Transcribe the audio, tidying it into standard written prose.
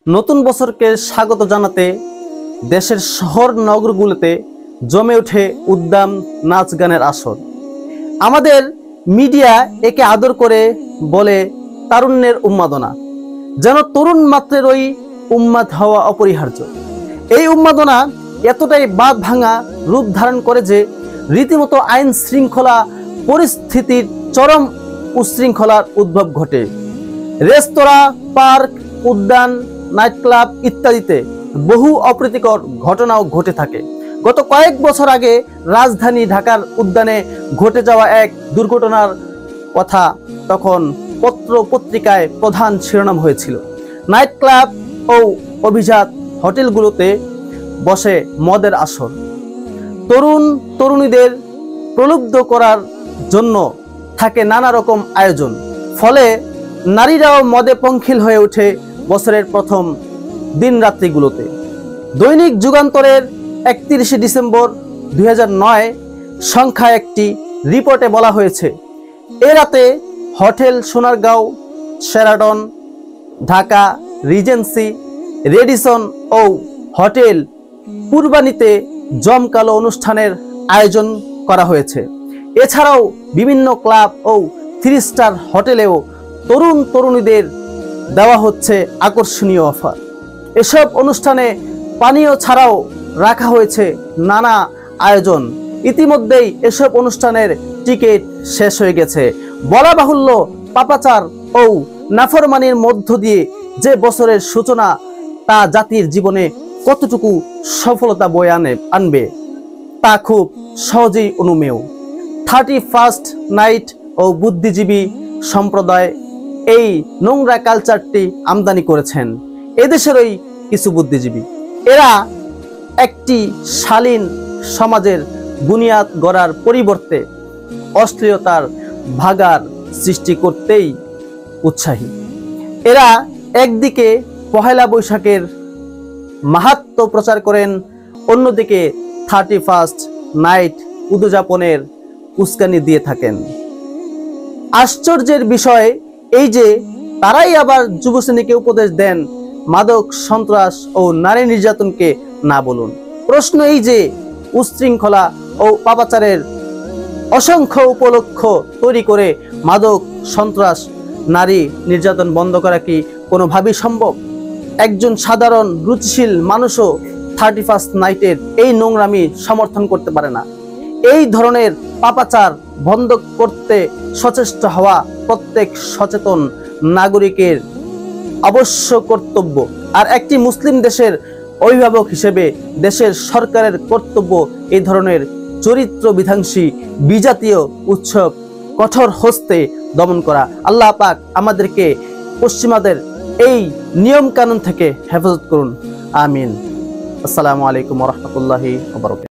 নতুন বছরকে স্বাগত জানাতে দেশের শহর নগরগুলোতে জমে ওঠে উদ্দাম নাচ গানের আসর। আমাদের মিডিয়া একে আদর করে বলে তারুণ্যের উন্মাদনা, যেন তরুণ মাত্রের ওই উন্মাদ হওয়া অপরিহার্য। এই উন্মাদনা এতটাই বাঁধ ভাঙা রূপ ধারণ করে যে রীতিমতো আইন শৃঙ্খলা পরিস্থিতির চরম উচ্ছৃঙ্খলার উদ্ভব ঘটে। রেস্তোরাঁ, পার্ক, উদ্যান, নাইট ক্লাব ইত্যাদিতে বহু অপ্রীতিকর ঘটনাও ঘটে থাকে। গত কয়েক বছর আগে রাজধানী ঢাকার উদ্যানে ঘটে যাওয়া এক দুর্ঘটনার কথা তখন পত্র পত্রিকায় প্রধান শিরোনাম হয়েছিল। নাইট ক্লাব ও অভিজাত হোটেলগুলোতে বসে মদের আসর। তরুণ তরুণীদের প্রলুব্ধ করার জন্য থাকে নানা রকম আয়োজন। ফলে নারীরাও মদে পঙ্খিল হয়ে ওঠে বছরের প্রথম দিন রাত্রিগুলোতে। দৈনিক যুগান্তরের 31 ডিসেম্বর 2009 সংখ্যা একটি রিপোর্টে বলা হয়েছে, এ রাতে hotel Sonargaon, Sheraton, Dhaka Regency, Radisson ও হোটেল পূর্বানীতে জমকালো অনুষ্ঠানের আয়োজন করা হয়েছে। এছাড়াও বিভিন্ন ক্লাব ও 3 স্টার হোটেলেও তরুণ তরুণীদের দেওয়া হচ্ছে আকর্ষণীয় অফার। এসব অনুষ্ঠানে পানীয় ছাড়াও রাখা হয়েছে নানা আয়োজন। ইতিমধ্যেই এসব অনুষ্ঠানের টিকিট শেষ হয়ে গেছে। বলা বাহুল্য, পাপাচার ও নাফরমানির মধ্য দিয়ে যে বছরের সূচনা তা জাতির জীবনে কতটুকু সফলতা বয়ে আনবে তা খুব সহজেই অনুমেয়। 31st নাইট ও বুদ্ধিজীবী সম্প্রদায় এই নোংরা কালচারটি আমদানি করেছেন এদেশেরই কিছু বুদ্ধিজীবী। এরা একটি শালীন সমাজের বুনিয়াদ গড়ার পরিবর্তে অশ্লীলতার ভাগার সৃষ্টি করতেই উৎসাহী। এরা একদিকে পহেলা বৈশাখের মাহাত্ম্য প্রচার করেন, অন্যদিকে 31st নাইট উদযাপনের উস্কানি দিয়ে থাকেন। আশ্চর্যের বিষয় এই যে তারাই আবার যুবশ্রেণীকে উপদেশ দেন মাদক, সন্ত্রাস ও নারী নির্যাতনকে না বলুন। প্রশ্ন এই যে উচ্ছৃঙ্খলা ও পাপাচারের অসংখ্য উপলক্ষ তৈরি করে মাদক, সন্ত্রাস, নারী নির্যাতন বন্ধ করা কি কোনোভাবেই সম্ভব? একজন সাধারণ রুচিশীল মানুষও 31st নাইটের এই নোংরামি সমর্থন করতে পারে না। এই ধরনের পাপাচার বন্ধ করতে সচেষ্ট হওয়া প্রত্যেক সচেতন নাগরিকের অবশ্য কর্তব্য। আর একটি মুসলিম দেশের অভিভাবক হিসেবে দেশের সরকারের কর্তব্য এই ধরনের চরিত্র বিধ্বংসী বিজাতীয় উৎসব কঠোর হস্তে দমন করা। আল্লাহ পাক আমাদেরকে পশ্চিমাদের এই নিয়ম কানুন থেকে হেফাজত করুন, আমিন। আসসালামু আলাইকুম ওয়া রাহমাতুল্লাহি ওয়া বারাকাতুহু।